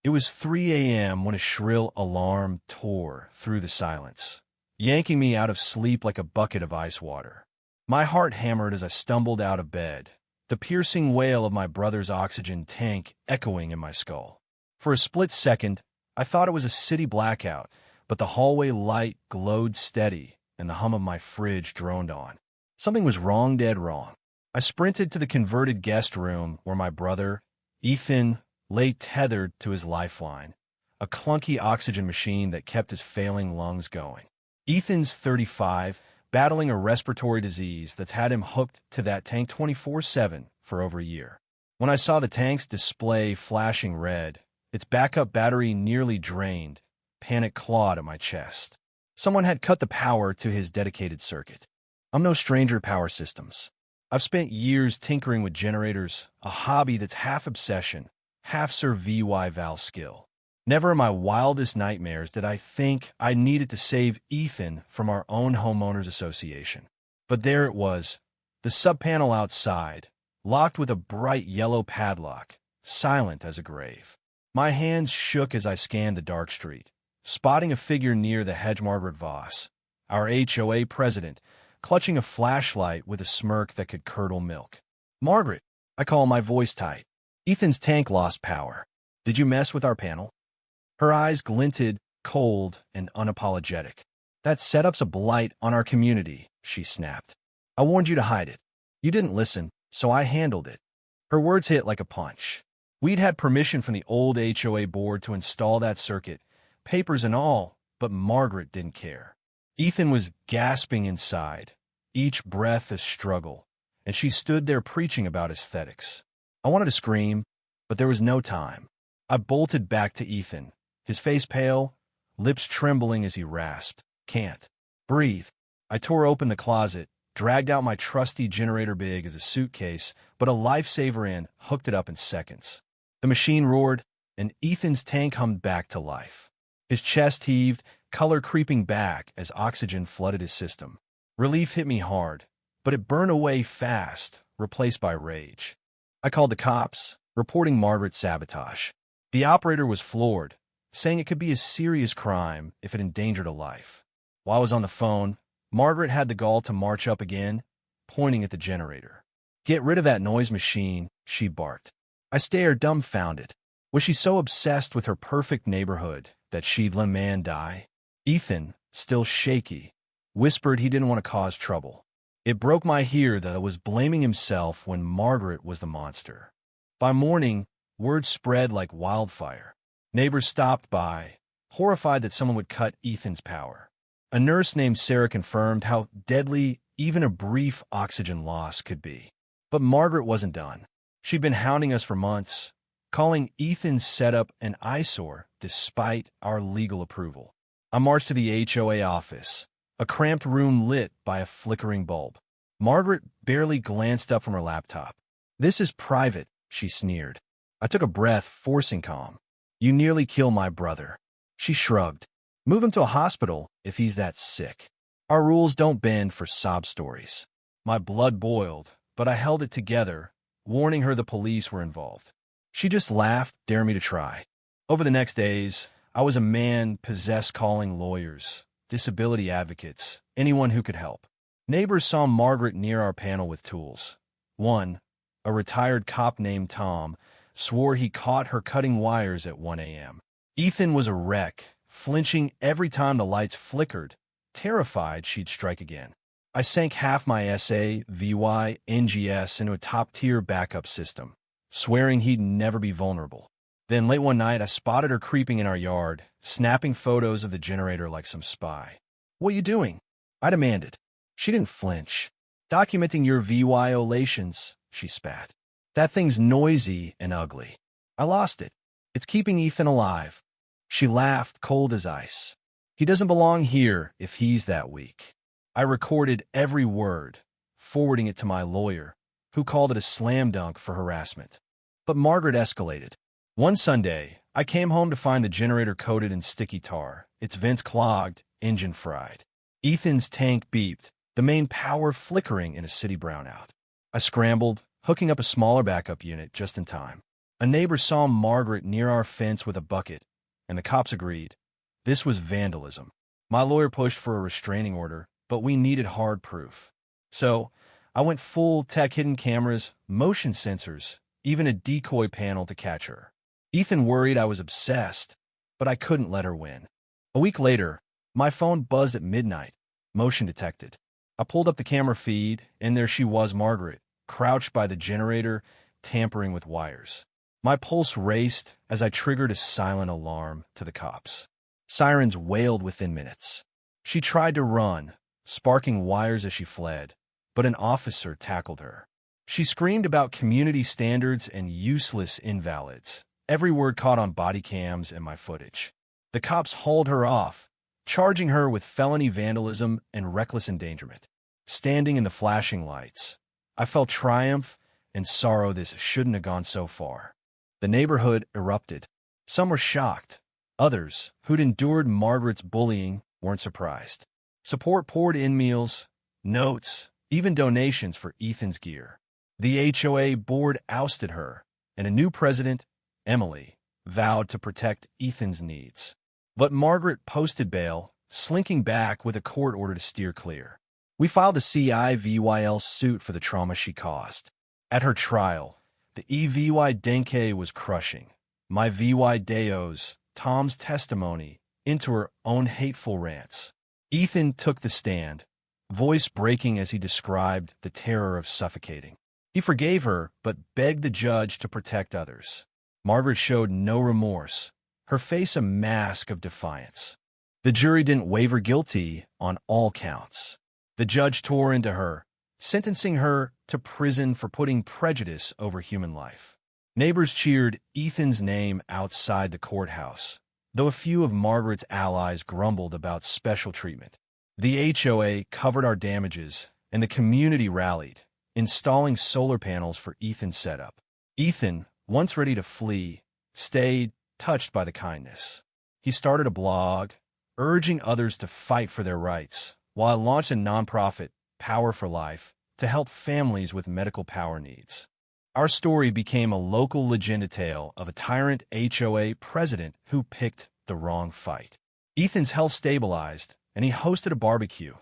It was 3 a.m. when a shrill alarm tore through the silence, yanking me out of sleep like a bucket of ice water. My heart hammered as I stumbled out of bed, the piercing wail of my brother's oxygen tank echoing in my skull. For a split second, I thought it was a city blackout, but the hallway light glowed steady and the hum of my fridge droned on. Something was wrong, dead wrong. I sprinted to the converted guest room where my brother, Ethan, lay tethered to his lifeline, a clunky oxygen machine that kept his failing lungs going. Ethan's 35, battling a respiratory disease that's had him hooked to that tank 24/7 for over a year. When I saw the tank's display flashing red, its backup battery nearly drained, panic clawed at my chest. Someone had cut the power to his dedicated circuit. I'm no stranger to power systems. I've spent years tinkering with generators, a hobby that's half obsession, half survival skill. Never in my wildest nightmares did I think I needed to save Ethan from our own homeowners association. But there it was, the subpanel outside, locked with a bright yellow padlock, silent as a grave. My hands shook as I scanned the dark street, spotting a figure near the hedge. Margaret Voss, our HOA president, clutching a flashlight with a smirk that could curdle milk. "Margaret," I call, my voice tight. "Ethan's tank lost power. Did you mess with our panel?" Her eyes glinted, cold and unapologetic. "That setup's a blight on our community," she snapped. "I warned you to hide it. You didn't listen, so I handled it." Her words hit like a punch. We'd had permission from the old HOA board to install that circuit, papers and all, but Margaret didn't care. Ethan was gasping inside, each breath a struggle, and she stood there preaching about aesthetics. I wanted to scream, but there was no time. I bolted back to Ethan, his face pale, lips trembling as he rasped, "Can't breathe." I tore open the closet, dragged out my trusty generator, big as a suitcase, but a lifesaver, and hooked it up in seconds. The machine roared, and Ethan's tank hummed back to life. His chest heaved, color creeping back as oxygen flooded his system. Relief hit me hard, but it burned away fast, replaced by rage. I called the cops, reporting Margaret's sabotage. The operator was floored, saying it could be a serious crime if it endangered a life. While I was on the phone, Margaret had the gall to march up again, pointing at the generator. "Get rid of that noise machine," she barked. I stared dumbfounded. Was she so obsessed with her perfect neighborhood that she'd let a man die? Ethan, still shaky, whispered he didn't want to cause trouble. It broke my ear that I was blaming himself when Margaret was the monster. By morning, word spread like wildfire. Neighbors stopped by, horrified that someone would cut Ethan's power. A nurse named Sarah confirmed how deadly even a brief oxygen loss could be. But Margaret wasn't done. She'd been hounding us for months, calling Ethan's setup an eyesore despite our legal approval. I marched to the HOA office, a cramped room lit by a flickering bulb. Margaret barely glanced up from her laptop. "This is private," she sneered. I took a breath, forcing calm. "You nearly killed my brother." She shrugged. "Move him to a hospital if he's that sick. Our rules don't bend for sob stories." My blood boiled, but I held it together, warning her the police were involved. She just laughed, daring me to try. Over the next days, I was a man possessed, calling lawyers, disability advocates, anyone who could help. Neighbors saw Margaret near our panel with tools. One, a retired cop named Tom, swore he caught her cutting wires at 1 a.m. Ethan was a wreck, flinching every time the lights flickered, terrified she'd strike again. I sank half my NGS into a top-tier backup system, swearing he'd never be vulnerable. Then late one night, I spotted her creeping in our yard, snapping photos of the generator like some spy. "What you doing?" I demanded. She didn't flinch. "Documenting your violations," she spat. "That thing's noisy and ugly. I lost it. It's keeping Ethan alive." She laughed, cold as ice. "He doesn't belong here if he's that weak." I recorded every word, forwarding it to my lawyer, who called it a slam dunk for harassment. But Margaret escalated. One Sunday, I came home to find the generator coated in sticky tar, its vents clogged, engine fried. Ethan's tank beeped, the main power flickering in a city brownout. I scrambled, hooking up a smaller backup unit just in time. A neighbor saw Margaret near our fence with a bucket, and the cops agreed. This was vandalism. My lawyer pushed for a restraining order, but we needed hard proof. So, I went full tech, hidden cameras, motion sensors, even a decoy panel to catch her. Ethan worried I was obsessed, but I couldn't let her win. A week later, my phone buzzed at midnight. Motion detected. I pulled up the camera feed, and there she was, Margaret, crouched by the generator, tampering with wires. My pulse raced as I triggered a silent alarm to the cops. Sirens wailed within minutes. She tried to run, sparking wires as she fled, but an officer tackled her. She screamed about community standards and useless invalids, every word caught on body cams and my footage. The cops hauled her off, charging her with felony vandalism and reckless endangerment. Standing in the flashing lights, I felt triumph and sorrow. This shouldn't have gone so far. The neighborhood erupted. Some were shocked. Others, who'd endured Margaret's bullying, weren't surprised. Support poured in, meals, notes, even donations for Ethan's gear. The HOA board ousted her, and a new president, Emily, vowed to protect Ethan's needs. But Margaret posted bail, slinking back with a court order to steer clear. We filed a CIVYL suit for the trauma she caused. At her trial, the EVY Denke was crushing. My VY Deos, Tom's testimony, into her own hateful rants. Ethan took the stand, voice breaking as he described the terror of suffocating. He forgave her, but begged the judge to protect others. Margaret showed no remorse, her face a mask of defiance. The jury didn't waver, guilty on all counts. The judge tore into her, sentencing her to prison for putting prejudice over human life. Neighbors cheered Ethan's name outside the courthouse, though a few of Margaret's allies grumbled about special treatment. The HOA covered our damages, and the community rallied, installing solar panels for Ethan's setup. Ethan, once ready to flee, stayed touched by the kindness. He started a blog, urging others to fight for their rights, while I launched a nonprofit, Power for Life, to help families with medical power needs. Our story became a local legenda tale of a tyrant HOA president who picked the wrong fight. Ethan's health stabilized, and he hosted a barbecue,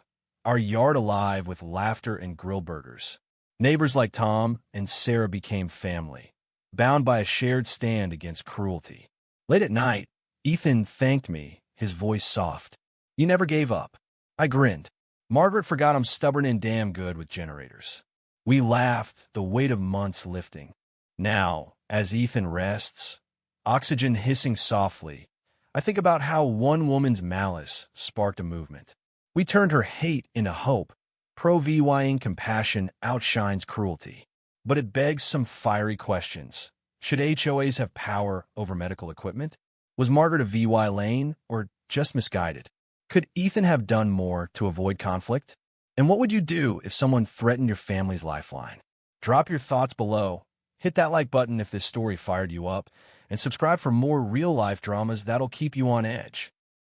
our yard alive with laughter and grill burgers. Neighbors like Tom and Sarah became family, bound by a shared stand against cruelty. Late at night, Ethan thanked me, his voice soft. "You never gave up." I grinned. Margaret forgot I'm stubborn and damn good with generators. We laughed, the weight of months lifting. Now, as Ethan rests, oxygen hissing softly, I think about how one woman's malice sparked a movement. We turned her hate into hope. Pro-VYing compassion outshines cruelty. But it begs some fiery questions. Should HOAs have power over medical equipment? Was Margaret a VY lane, or just misguided? Could Ethan have done more to avoid conflict? And what would you do if someone threatened your family's lifeline? Drop your thoughts below. Hit that like button if this story fired you up, and subscribe for more real-life dramas that'll keep you on edge.